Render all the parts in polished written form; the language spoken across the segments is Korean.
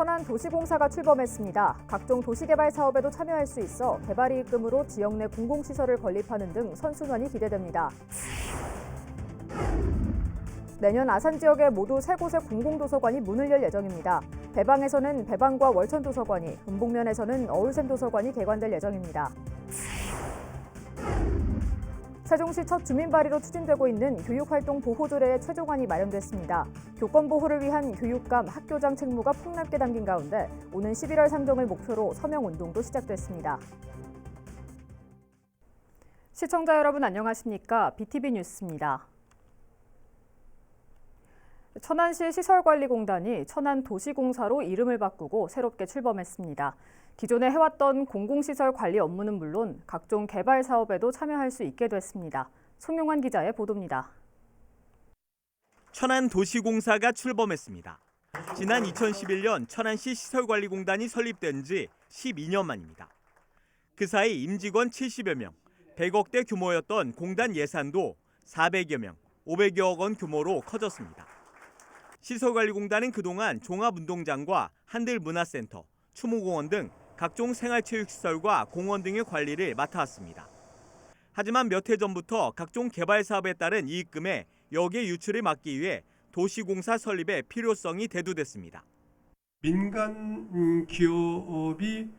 천안도시공사가 출범했습니다. 각종 도시개발 사업에도 참여할 수 있어 개발이익금으로 지역 내 공공시설을 건립하는 등 선순환이 기대됩니다. 내년 아산 지역에 모두 3곳의 공공도서관이 문을 열 예정입니다. 배방에서는 배방과 월천도서관이, 은봉면에서는 어울샘도서관이 개관될 예정입니다. 세종시 첫 주민발의로 추진되고 있는 교육활동 보호조례의 최종안이 마련됐습니다. 교권 보호를 위한 교육감, 학교장 책무가 폭넓게 담긴 가운데 오는 11월 상정을 목표로 서명운동도 시작됐습니다. 시청자 여러분 안녕하십니까? BTV 뉴스입니다. 천안시 시설관리공단이 천안도시공사로 이름을 바꾸고 새롭게 출범했습니다. 기존에 해왔던 공공시설 관리 업무는 물론 각종 개발 사업에도 참여할 수 있게 됐습니다. 송용환 기자의 보도입니다. 천안도시공사가 출범했습니다. 지난 2011년 천안시 시설관리공단이 설립된 지 12년 만입니다. 그 사이 임직원 70여 명, 100억대 규모였던 공단 예산도 400여 명, 500여억 원 규모로 커졌습니다. 시설관리공단은 그동안 종합운동장과 한들문화센터, 추모공원 등 각종 생활체육시설과 공원 등의 관리를 맡아왔습니다. 하지만 몇 해 전부터 각종 개발 사업에 따른 이익금의 역의 유출을 막기 위해 도시공사 설립의 필요성이 대두됐습니다. 민간 기업이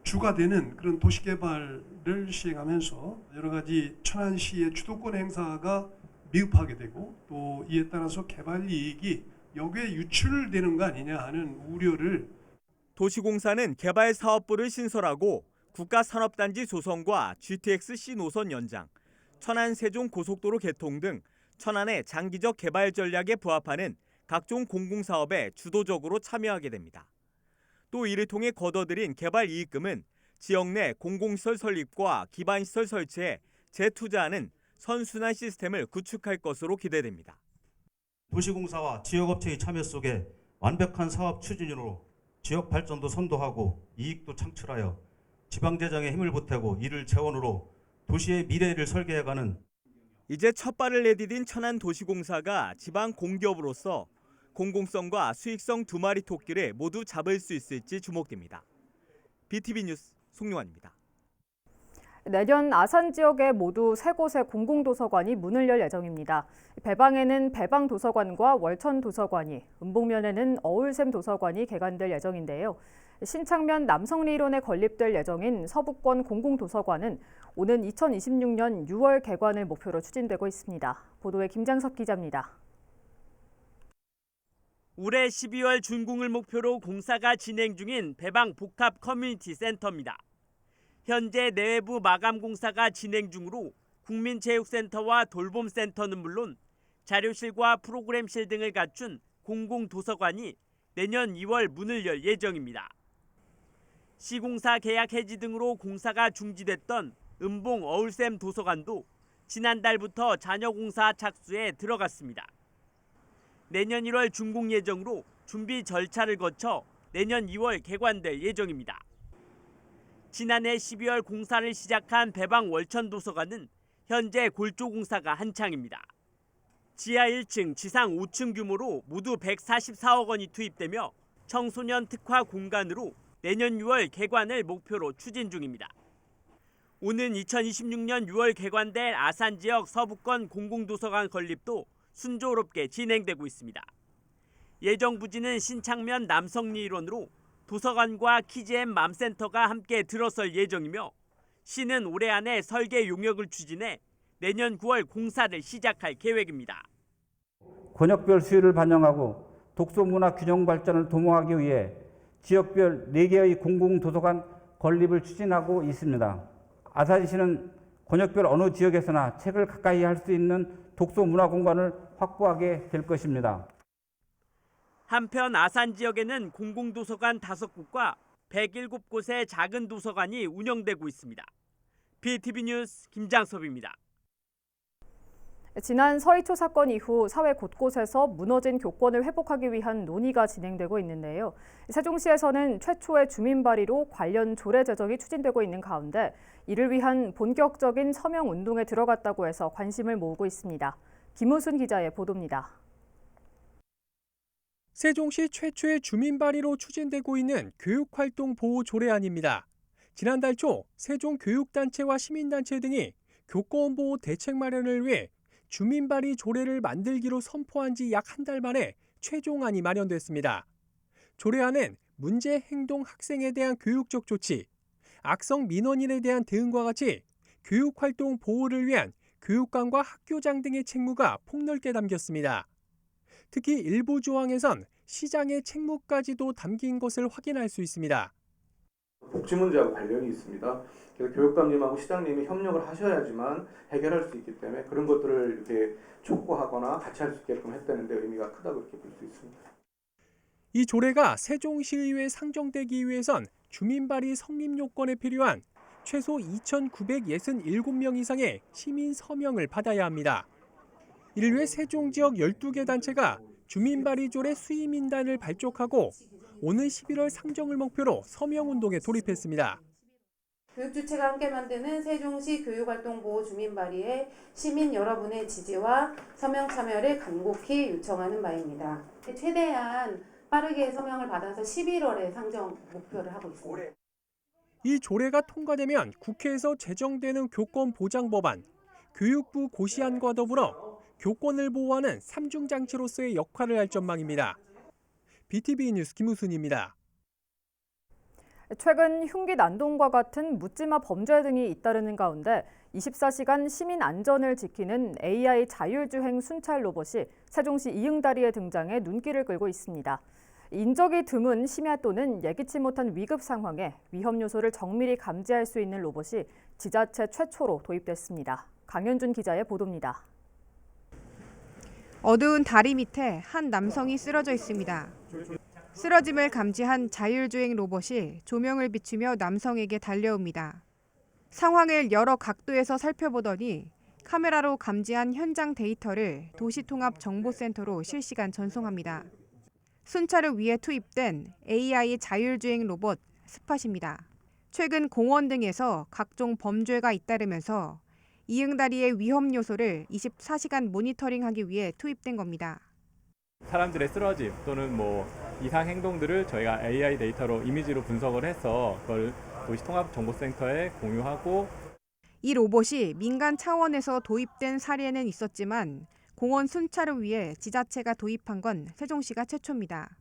주가 되는 그런 도시개발을 시행하면서 여러 가지 천안시의 주도권 행사가 미흡하게 되고 또 이에 따라서 개발 이익이 역에 유출되는 거 아니냐 하는 우려를 도시공사는 개발사업부를 신설하고 국가산업단지 조성과 GTX-C 노선 연장, 천안 세종 고속도로 개통 등 천안의 장기적 개발 전략에 부합하는 각종 공공사업에 주도적으로 참여하게 됩니다. 또 이를 통해 거둬들인 개발 이익금은 지역 내 공공시설 설립과 기반시설 설치에 재투자하는 선순환 시스템을 구축할 것으로 기대됩니다. 도시공사와 지역업체의 참여 속에 완벽한 사업 추진으로 지역 발전도 선도하고 이익도 창출하여 지방재정에 힘을 보태고 이를 재원으로 도시의 미래를 설계해가는 이제 첫 발을 내디딘 천안도시공사가 지방 공기업으로서 공공성과 수익성 두 마리 토끼를 모두 잡을 수 있을지 주목됩니다. BTV 뉴스 송용환입니다. 내년 아산 지역에 모두 3곳의 공공도서관이 문을 열 예정입니다. 배방에는 배방도서관과 월천도서관이, 은봉면에는 어울샘도서관이 개관될 예정인데요. 신창면 남성리론에 건립될 예정인 서북권 공공도서관은 오는 2026년 6월 개관을 목표로 추진되고 있습니다. 보도에 김장섭 기자입니다. 올해 12월 준공을 목표로 공사가 진행 중인 배방 복합 커뮤니티 센터입니다. 현재 내외부 마감 공사가 진행 중으로 국민체육센터와 돌봄센터는 물론 자료실과 프로그램실 등을 갖춘 공공도서관이 내년 2월 문을 열 예정입니다. 시공사 계약 해지 등으로 공사가 중지됐던 은봉 어울샘 도서관도 지난달부터 잔여공사 착수에 들어갔습니다. 내년 1월 준공 예정으로 준비 절차를 거쳐 내년 2월 개관될 예정입니다. 지난해 12월 공사를 시작한 배방 월천도서관은 현재 골조 공사가 한창입니다. 지하 1층, 지상 5층 규모로 모두 144억 원이 투입되며 청소년 특화 공간으로 내년 6월 개관을 목표로 추진 중입니다. 오는 2026년 6월 개관될 아산 지역 서북권 공공도서관 건립도 순조롭게 진행되고 있습니다. 예정 부지는 신창면 남성리 일원으로 도서관과 키즈앤 맘센터가 함께 들어설 예정이며 시는 올해 안에 설계 용역을 추진해 내년 9월 공사를 시작할 계획입니다. 권역별 수요를 반영하고 독서문화 균형 발전을 도모하기 위해 지역별 4개의 공공도서관 건립을 추진하고 있습니다. 아산시는 권역별 어느 지역에서나 책을 가까이 할 수 있는 독서문화 공간을 확보하게 될 것입니다. 한편 아산 지역에는 공공도서관 5곳과 107곳의 작은 도서관이 운영되고 있습니다. BTV 뉴스 김장섭입니다. 지난 서희초 사건 이후 사회 곳곳에서 무너진 교권을 회복하기 위한 논의가 진행되고 있는데요. 세종시에서는 최초의 주민 발의로 관련 조례 제정이 추진되고 있는 가운데 이를 위한 본격적인 서명 운동에 들어갔다고 해서 관심을 모으고 있습니다. 김우순 기자의 보도입니다. 세종시 최초의 주민 발의로 추진되고 있는 교육활동 보호 조례안입니다. 지난달 초 세종교육단체와 시민단체 등이 교권 보호 대책 마련을 위해 주민 발의 조례를 만들기로 선포한 지 약 한 달 만에 최종안이 마련됐습니다. 조례안은 문제 행동 학생에 대한 교육적 조치, 악성 민원인에 대한 대응과 같이 교육활동 보호를 위한 교육감과 학교장 등의 책무가 폭넓게 담겼습니다. 특히 일부 조항에선 시장의 책무까지도 담긴 것을 확인할 수 있습니다. 복지 문제하고 관련이 있습니다. 그래서 교육감님하고 시장님이 협력을 하셔야지만 해결할 수 있기 때문에 그런 것들을 이렇게 촉구하거나 같이 할 수 있게끔 했다는 데 의미가 크다고 이렇게 볼 수 있습니다. 이 조례가 세종시의회에 상정되기 위해선 주민 발의 성립 요건에 필요한 최소 2,967명 이상의 시민 서명을 받아야 합니다. 이를 위해 세종 지역 12개 단체가 주민 발의 조례 수의민단을 발족하고 오는 11월 상정을 목표로 서명운동에 돌입했습니다. 교육주체가 함께 만드는 세종시 교육활동 보호 주민 발의에 시민 여러분의 지지와 서명 참여를 간곡히 요청하는 바입니다. 최대한 빠르게 서명을 받아서 11월에 상정 목표를 하고 있습니다. 이 조례가 통과되면 국회에서 제정되는 교권 보장 법안, 교육부 고시안과 더불어 교권을 보호하는 삼중장치로서의 역할을 할 전망입니다. BTV 뉴스 김우순입니다. 최근 흉기 난동과 같은 묻지마 범죄 등이 잇따르는 가운데 24시간 시민 안전을 지키는 AI 자율주행 순찰 로봇이 세종시 이응다리에 등장해 눈길을 끌고 있습니다. 인적이 드문 심야 또는 예기치 못한 위급 상황에 위험 요소를 정밀히 감지할 수 있는 로봇이 지자체 최초로 도입됐습니다. 강현준 기자의 보도입니다. 어두운 다리 밑에 한 남성이 쓰러져 있습니다. 쓰러짐을 감지한 자율주행 로봇이 조명을 비추며 남성에게 달려옵니다. 상황을 여러 각도에서 살펴보더니 카메라로 감지한 현장 데이터를 도시통합정보센터로 실시간 전송합니다. 순찰을 위해 투입된 AI 자율주행 로봇 스팟입니다. 최근 공원 등에서 각종 범죄가 잇따르면서 이응다리의 위험 요소를 24시간 모니터링하기 위해 투입된 겁니다. 사람들의 쓰러짐 또는 이상 행동들을 저희가 AI 데이터로 이미지로 분석을 해서 그걸 도시통합정보센터에 공유하고 이 로봇이 민간 차원에서 도입된 사례는 있었지만 공원 순찰을 위해 지자체가 도입한 건 세종시가 최초입니다.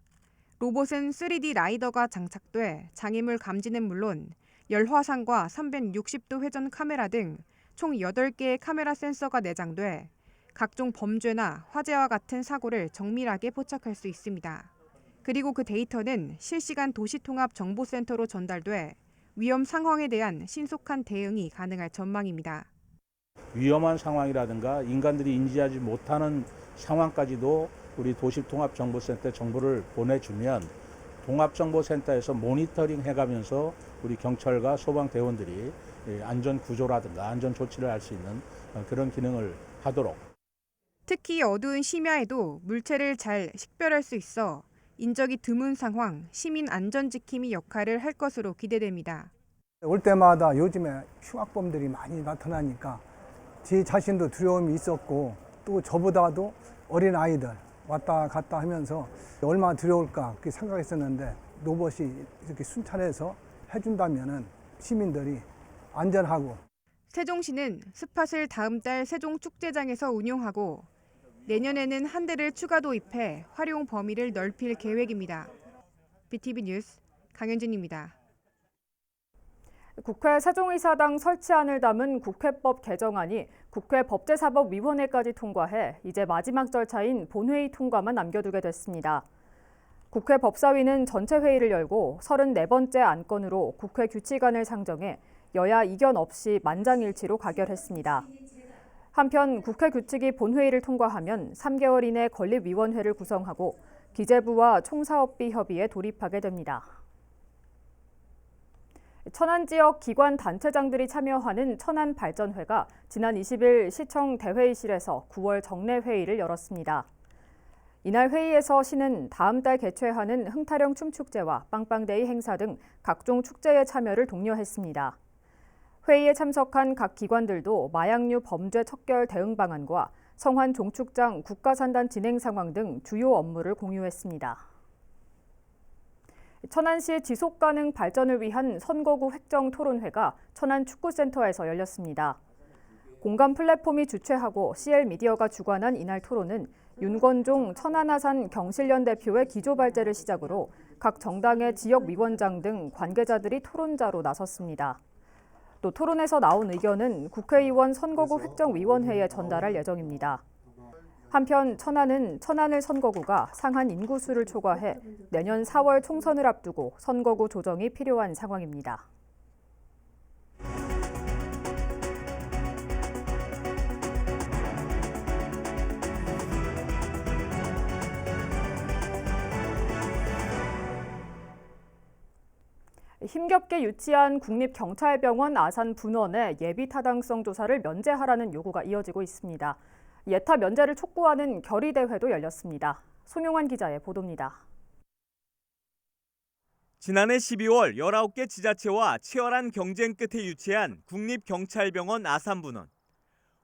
로봇은 3D 라이더가 장착돼 장애물 감지는 물론 열화상과 360도 회전 카메라 등 총 8개의 카메라 센서가 내장돼 각종 범죄나 화재와 같은 사고를 정밀하게 포착할 수 있습니다. 그리고 그 데이터는 실시간 도시통합정보센터로 전달돼 위험 상황에 대한 신속한 대응이 가능할 전망입니다. 위험한 상황이라든가 인간들이 인지하지 못하는 상황까지도 우리 도시통합정보센터에 정보를 보내주면 통합정보센터에서 모니터링 해가면서 우리 경찰과 소방대원들이 안전구조라든가 안전조치를 할 수 있는 그런 기능을 하도록. 특히 어두운 심야에도 물체를 잘 식별할 수 있어 인적이 드문 상황, 시민 안전지킴이 역할을 할 것으로 기대됩니다. 올 때마다 요즘에 흉악범들이 많이 나타나니까 제 자신도 두려움이 있었고 또 저보다도 어린 아이들 왔다 갔다 하면서 얼마나 두려울까 그렇게 생각했었는데 로봇이 이렇게 순찰해서 해준다면은 시민들이 안전하고. 세종시는 스팟을 다음 달 세종축제장에서 운용하고 내년에는 한 대를 추가 도입해 활용 범위를 넓힐 계획입니다. BTV 뉴스 강현진입니다. 국회 세종이사당 설치안을 담은 국회법 개정안이 국회 법제사법위원회까지 통과해 이제 마지막 절차인 본회의 통과만 남겨두게 됐습니다. 국회 법사위는 전체 회의를 열고 34번째 안건으로 국회 규칙안을 상정해 여야 이견 없이 만장일치로 가결했습니다. 한편 국회 규칙이 본회의를 통과하면 3개월 이내 건립위원회를 구성하고 기재부와 총사업비 협의에 돌입하게 됩니다. 천안 지역 기관 단체장들이 참여하는 천안발전회가 지난 20일 시청 대회의실에서 9월 정례회의를 열었습니다. 이날 회의에서 시는 다음 달 개최하는 흥타령 춤축제와 빵빵데이 행사 등 각종 축제에 참여를 독려했습니다. 회의에 참석한 각 기관들도 마약류 범죄 척결 대응 방안과 성환 종축장 국가산단 진행 상황 등 주요 업무를 공유했습니다. 천안시 지속가능 발전을 위한 선거구 획정 토론회가 천안축구센터에서 열렸습니다. 공감 플랫폼이 주최하고 CL미디어가 주관한 이날 토론은 윤건종 천안아산 경실련 대표의 기조 발제를 시작으로 각 정당의 지역위원장 등 관계자들이 토론자로 나섰습니다. 또 토론에서 나온 의견은 국회의원 선거구 획정위원회에 전달할 예정입니다. 한편 천안은 천안을 선거구가 상한 인구수를 초과해 내년 4월 총선을 앞두고 선거구 조정이 필요한 상황입니다. 힘겹게 유치한 국립경찰병원 아산 분원의 예비 타당성 조사를 면제하라는 요구가 이어지고 있습니다. 예타 면제를 촉구하는 결의대회도 열렸습니다. 손용환 기자의 보도입니다. 지난해 12월 19개 지자체와 치열한 경쟁 끝에 유치한 국립경찰병원 아산분원.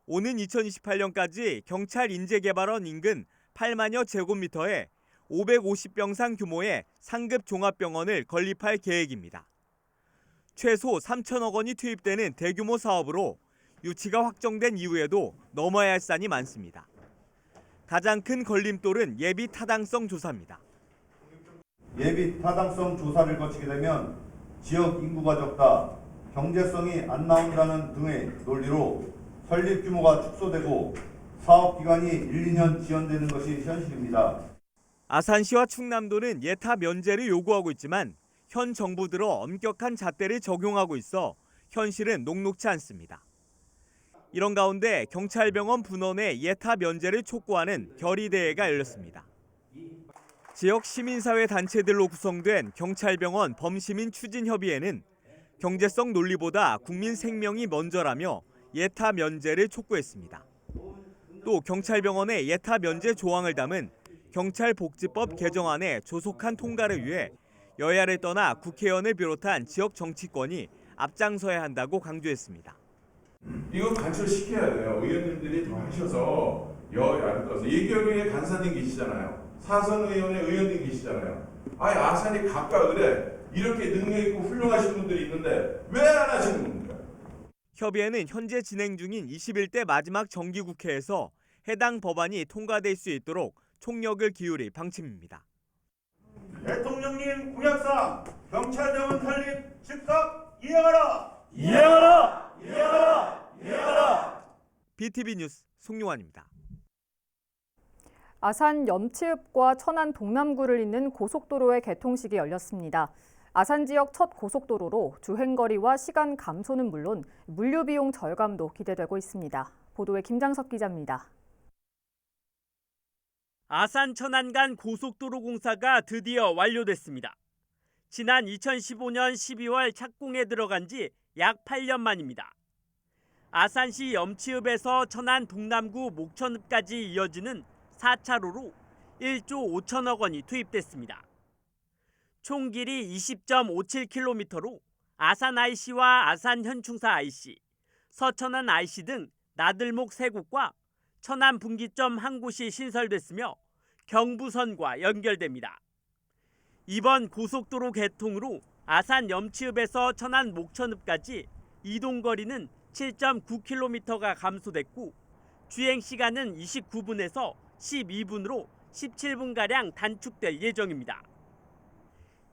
오는 2028년까지 경찰인재개발원 인근 8만여 제곱미터에 550병상 규모의 상급 종합병원을 건립할 계획입니다. 최소 3천억 원이 투입되는 대규모 사업으로 유치가 확정된 이후에도 넘어야 할 산이 많습니다. 가장 큰 걸림돌은 예비 타당성 조사입니다. 예비 타당성 조사를 거치게 되면 지역 인구가 적다, 경제성이 안 나온다는 등의 논리로 설립 규모가 축소되고 사업 기간이 1, 2년 지연되는 것이 현실입니다. 아산시와 충남도는 예타 면제를 요구하고 있지만 현 정부 들어 엄격한 잣대를 적용하고 있어 현실은 녹록지 않습니다. 이런 가운데 경찰병원 분원의 예타 면제를 촉구하는 결의대회가 열렸습니다. 지역 시민사회 단체들로 구성된 경찰병원 범시민 추진협의회는 경제성 논리보다 국민 생명이 먼저라며 예타 면제를 촉구했습니다. 또 경찰병원의 예타 면제 조항을 담은 경찰복지법 개정안의 조속한 통과를 위해 여야를 떠나 국회의원을 비롯한 지역 정치권이 앞장서야 한다고 강조했습니다. 이거 관철시켜야 돼요. 의원님들이 더 하셔서 여야를 떠서 예결위에 간사님 계시잖아요. 사선의원의 의원님 계시잖아요. 아산이 가까우래. 이렇게 능력 있고 훌륭하신 분들이 있는데 왜 안 하시는 겁니까? 협의회는 현재 진행 중인 21대 마지막 정기국회에서 해당 법안이 통과될 수 있도록 총력을 기울일 방침입니다. 대통령님 공약상 경찰병원 설립 즉각 이행하라! 이행하라! 이행하라! 이행하라! BTV 뉴스 송용환입니다. 아산 염치읍과 천안 동남구를 잇는 고속도로의 개통식이 열렸습니다. 아산 지역 첫 고속도로로 주행거리와 시간 감소는 물론 물류 비용 절감도 기대되고 있습니다. 보도에 김장석 기자입니다. 아산 천안 간 고속도로 공사가 드디어 완료됐습니다. 지난 2015년 12월 착공에 들어간 지 약 8년 만입니다. 아산시 염치읍에서 천안 동남구 목천읍까지 이어지는 4차로로 1조 5천억 원이 투입됐습니다. 총 길이 20.57km로 아산 IC와 아산 현충사 IC, 서천안 IC 등 나들목 3곳과 천안 분기점 한 곳이 신설됐으며 경부선과 연결됩니다. 이번 고속도로 개통으로 아산 염치읍에서 천안 목천읍까지 이동거리는 7.9km가 감소됐고 주행시간은 29분에서 12분으로 17분가량 단축될 예정입니다.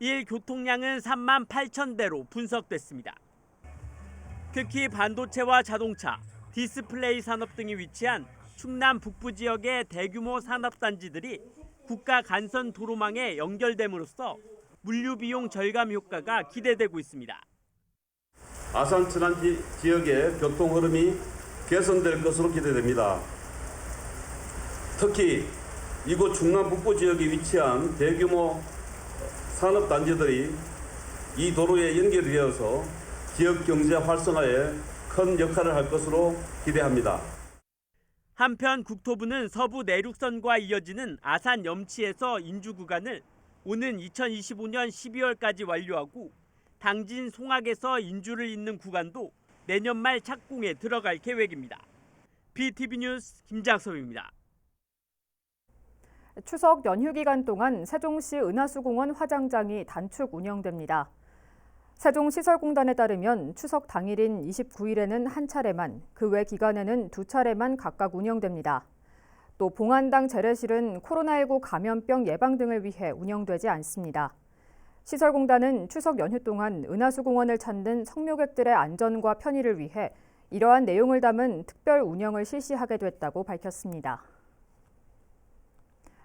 일 교통량은 3만 8천 대로 분석됐습니다. 특히 반도체와 자동차, 디스플레이 산업 등이 위치한 충남 북부 지역의 대규모 산업단지들이 국가 간선 도로망에 연결됨으로써 물류 비용 절감 효과가 기대되고 있습니다. 아산 천안 지역의 교통 흐름이 개선될 것으로 기대됩니다. 특히 이곳 충남 북부 지역에 위치한 대규모 산업단지들이 이 도로에 연결되어서 지역 경제 활성화에 큰 역할을 할 것으로 기대합니다. 한편 국토부는 서부 내륙선과 이어지는 아산 염치에서 인주 구간을 오는 2025년 12월까지 완료하고 당진 송악에서 인주를 잇는 구간도 내년 말 착공에 들어갈 계획입니다. BTV 뉴스 김장섭입니다. 추석 연휴 기간 동안 세종시 은하수공원 화장장이 단축 운영됩니다. 세종시설공단에 따르면 추석 당일인 29일에는 한 차례만, 그 외 기간에는 두 차례만 각각 운영됩니다. 또 봉안당 재래실은 코로나19 감염병 예방 등을 위해 운영되지 않습니다. 시설공단은 추석 연휴 동안 은하수공원을 찾는 성묘객들의 안전과 편의를 위해 이러한 내용을 담은 특별 운영을 실시하게 됐다고 밝혔습니다.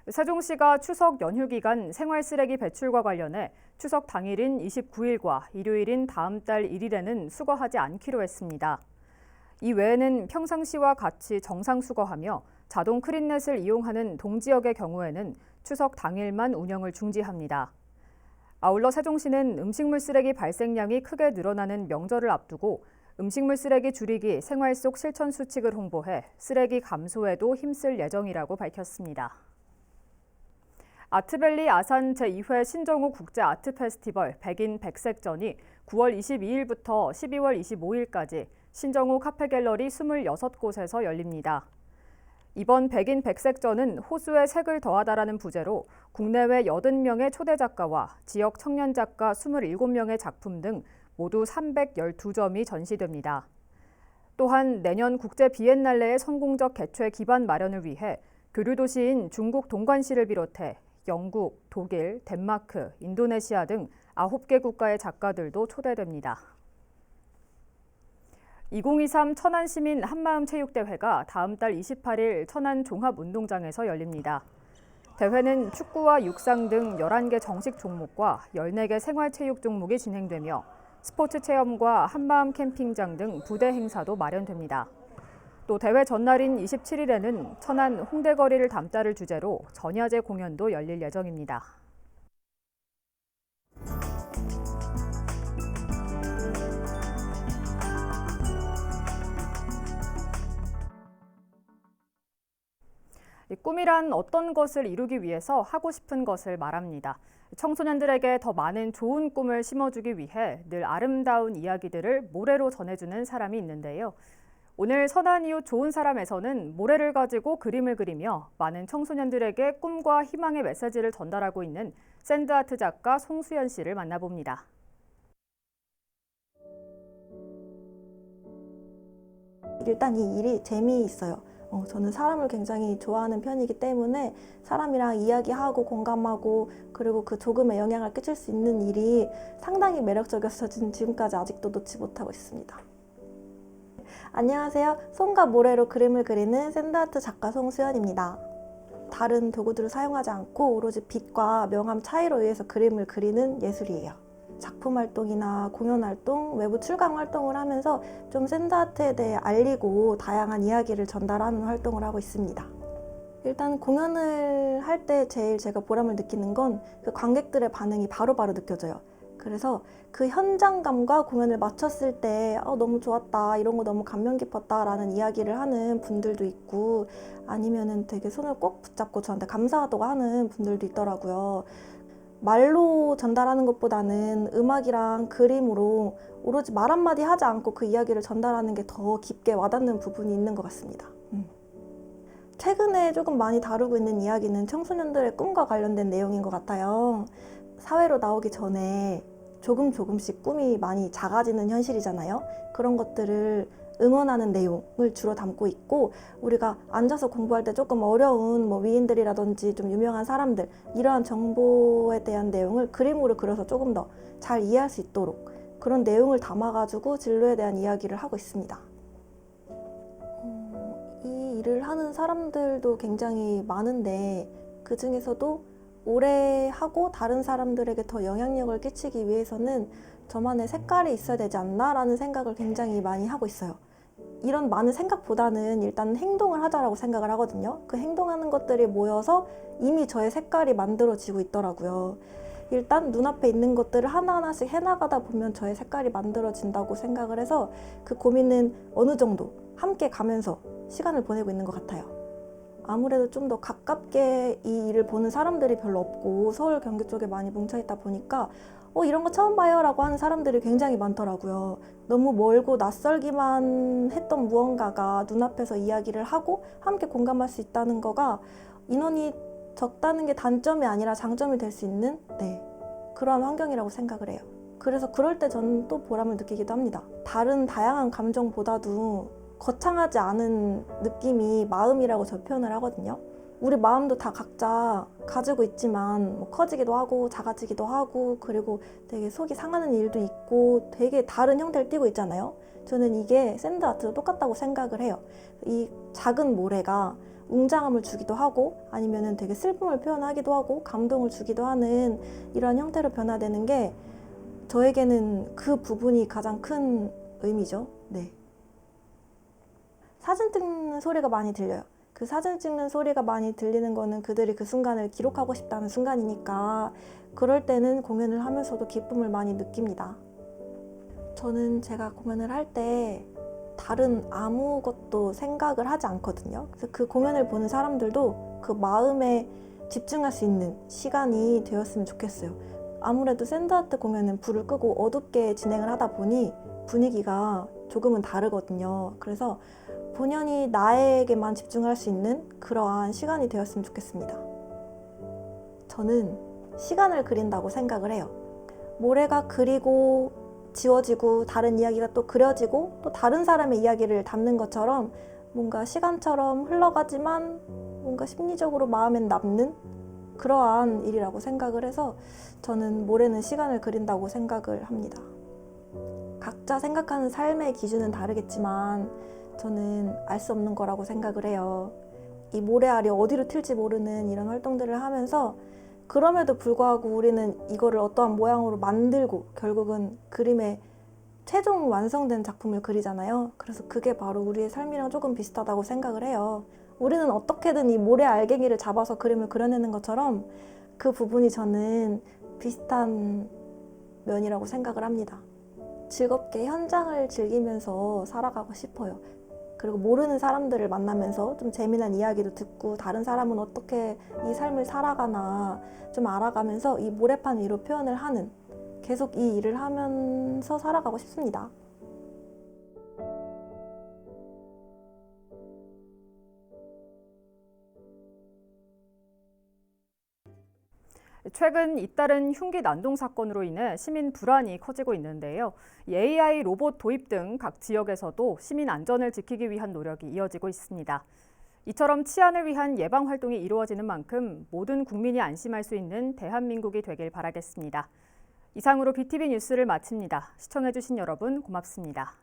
세종시가 추석 연휴 기간 생활쓰레기 배출과 관련해 추석 당일인 29일과 일요일인 다음 달 1일에는 수거하지 않기로 했습니다. 이 외에는 평상시와 같이 정상 수거하며 자동 크린넷을 이용하는 동지역의 경우에는 추석 당일만 운영을 중지합니다. 아울러 세종시는 음식물 쓰레기 발생량이 크게 늘어나는 명절을 앞두고 음식물 쓰레기 줄이기 생활 속 실천 수칙을 홍보해 쓰레기 감소에도 힘쓸 예정이라고 밝혔습니다. 아트밸리 아산 제2회 신정호 국제 아트 페스티벌 백인 백색전이 9월 22일부터 12월 25일까지 신정호 카페 갤러리 26곳에서 열립니다. 이번 백인 백색전은 호수에 색을 더하다라는 부제로 국내외 80명의 초대 작가와 지역 청년 작가 27명의 작품 등 모두 312점이 전시됩니다. 또한 내년 국제 비엔날레의 성공적 개최 기반 마련을 위해 교류 도시인 중국 동관시를 비롯해 영국, 독일, 덴마크, 인도네시아 등 9개 국가의 작가들도 초대됩니다. 2023 천안시민 한마음체육대회가 다음 달 28일 천안 종합운동장에서 열립니다. 대회는 축구와 육상 등 11개 정식 종목과 14개 생활체육 종목이 진행되며 스포츠 체험과 한마음 캠핑장 등 부대 행사도 마련됩니다. 또 대회 전날인 27일에는 천안 홍대거리를 담다를 주제로 전야제 공연도 열릴 예정입니다. 꿈이란 어떤 것을 이루기 위해서 하고 싶은 것을 말합니다. 청소년들에게 더 많은 좋은 꿈을 심어주기 위해 늘 아름다운 이야기들을 모래로 전해주는 사람이 있는데요. 오늘 선한 이웃 좋은 사람에서는 모래를 가지고 그림을 그리며 많은 청소년들에게 꿈과 희망의 메시지를 전달하고 있는 샌드아트 작가 송수연 씨를 만나봅니다. 일단 이 일이 재미있어요. 저는 사람을 굉장히 좋아하는 편이기 때문에 사람이랑 이야기하고 공감하고 그리고 그 조금의 영향을 끼칠 수 있는 일이 상당히 매력적이어서 지금까지 아직도 놓지 못하고 있습니다. 안녕하세요. 손과 모래로 그림을 그리는 샌드아트 작가 송수연입니다. 다른 도구들을 사용하지 않고 오로지 빛과 명암 차이로 의해서 그림을 그리는 예술이에요. 작품 활동이나 공연 활동, 외부 출강 활동을 하면서 좀 샌드아트에 대해 알리고 다양한 이야기를 전달하는 활동을 하고 있습니다. 일단 공연을 할 때 제일 제가 보람을 느끼는 건 그 관객들의 반응이 바로바로 느껴져요. 그래서 그 현장감과 공연을 마쳤을 때 너무 좋았다, 이런 거 너무 감명 깊었다 라는 이야기를 하는 분들도 있고 아니면은 되게 손을 꼭 붙잡고 저한테 감사하다고 하는 분들도 있더라고요. 말로 전달하는 것보다는 음악이랑 그림으로 오로지 말 한마디 하지 않고 그 이야기를 전달하는 게 더 깊게 와닿는 부분이 있는 것 같습니다. 최근에 조금 많이 다루고 있는 이야기는 청소년들의 꿈과 관련된 내용인 것 같아요. 사회로 나오기 전에 조금씩 꿈이 많이 작아지는 현실이잖아요. 그런 것들을 응원하는 내용을 주로 담고 있고 우리가 앉아서 공부할 때 조금 어려운 위인들이라든지 좀 유명한 사람들 이러한 정보에 대한 내용을 그림으로 그려서 조금 더 잘 이해할 수 있도록 그런 내용을 담아가지고 진로에 대한 이야기를 하고 있습니다. 이 일을 하는 사람들도 굉장히 많은데 그 중에서도 오래 하고 다른 사람들에게 더 영향력을 끼치기 위해서는 저만의 색깔이 있어야 되지 않나 라는 생각을 굉장히 많이 하고 있어요. 이런 많은 생각보다는 일단 행동을 하자라고 생각을 하거든요. 그 행동하는 것들이 모여서 이미 저의 색깔이 만들어지고 있더라고요. 일단 눈앞에 있는 것들을 하나하나씩 해나가다 보면 저의 색깔이 만들어진다고 생각을 해서 그 고민은 어느 정도 함께 가면서 시간을 보내고 있는 것 같아요. 아무래도 좀 더 가깝게 이 일을 보는 사람들이 별로 없고 서울 경기 쪽에 많이 뭉쳐있다 보니까 이런 거 처음 봐요 라고 하는 사람들이 굉장히 많더라고요. 너무 멀고 낯설기만 했던 무언가가 눈앞에서 이야기를 하고 함께 공감할 수 있다는 거가 인원이 적다는 게 단점이 아니라 장점이 될 수 있는 그러한 환경이라고 생각을 해요. 그래서 그럴 때 저는 또 보람을 느끼기도 합니다. 다른 다양한 감정보다도 거창하지 않은 느낌이 마음이라고 저 표현을 하거든요. 우리 마음도 다 각자 가지고 있지만 뭐 커지기도 하고 작아지기도 하고 그리고 되게 속이 상하는 일도 있고 되게 다른 형태를 띠고 있잖아요. 저는 이게 샌드아트도 똑같다고 생각을 해요. 이 작은 모래가 웅장함을 주기도 하고 아니면은 되게 슬픔을 표현하기도 하고 감동을 주기도 하는 이런 형태로 변화되는 게 저에게는 그 부분이 가장 큰 의미죠. 네. 사진 찍는 소리가 많이 들려요. 그 사진 찍는 소리가 많이 들리는 거는 그들이 그 순간을 기록하고 싶다는 순간이니까 그럴 때는 공연을 하면서도 기쁨을 많이 느낍니다. 저는 제가 공연을 할 때 다른 아무것도 생각을 하지 않거든요. 그래서 그 공연을 보는 사람들도 그 마음에 집중할 수 있는 시간이 되었으면 좋겠어요. 아무래도 샌드아트 공연은 불을 끄고 어둡게 진행을 하다 보니 분위기가 조금은 다르거든요. 그래서 본연이 나에게만 집중할 수 있는 그러한 시간이 되었으면 좋겠습니다. 저는 시간을 그린다고 생각을 해요. 모래가 그리고 지워지고 다른 이야기가 또 그려지고 또 다른 사람의 이야기를 담는 것처럼 뭔가 시간처럼 흘러가지만 뭔가 심리적으로 마음엔 남는 그러한 일이라고 생각을 해서 저는 모래는 시간을 그린다고 생각을 합니다. 각자 생각하는 삶의 기준은 다르겠지만 저는 알 수 없는 거라고 생각을 해요. 이 모래알이 어디로 튈지 모르는 이런 활동들을 하면서 그럼에도 불구하고 우리는 이거를 어떠한 모양으로 만들고 결국은 그림의 최종 완성된 작품을 그리잖아요. 그래서 그게 바로 우리의 삶이랑 조금 비슷하다고 생각을 해요. 우리는 어떻게든 이 모래 알갱이를 잡아서 그림을 그려내는 것처럼 그 부분이 저는 비슷한 면이라고 생각을 합니다. 즐겁게 현장을 즐기면서 살아가고 싶어요. 그리고 모르는 사람들을 만나면서 좀 재미난 이야기도 듣고 다른 사람은 어떻게 이 삶을 살아가나 좀 알아가면서 이 모래판 위로 표현을 하는 계속 이 일을 하면서 살아가고 싶습니다. 최근 잇따른 흉기 난동 사건으로 인해 시민 불안이 커지고 있는데요. AI 로봇 도입 등 각 지역에서도 시민 안전을 지키기 위한 노력이 이어지고 있습니다. 이처럼 치안을 위한 예방 활동이 이루어지는 만큼 모든 국민이 안심할 수 있는 대한민국이 되길 바라겠습니다. 이상으로 BTV 뉴스를 마칩니다. 시청해주신 여러분 고맙습니다.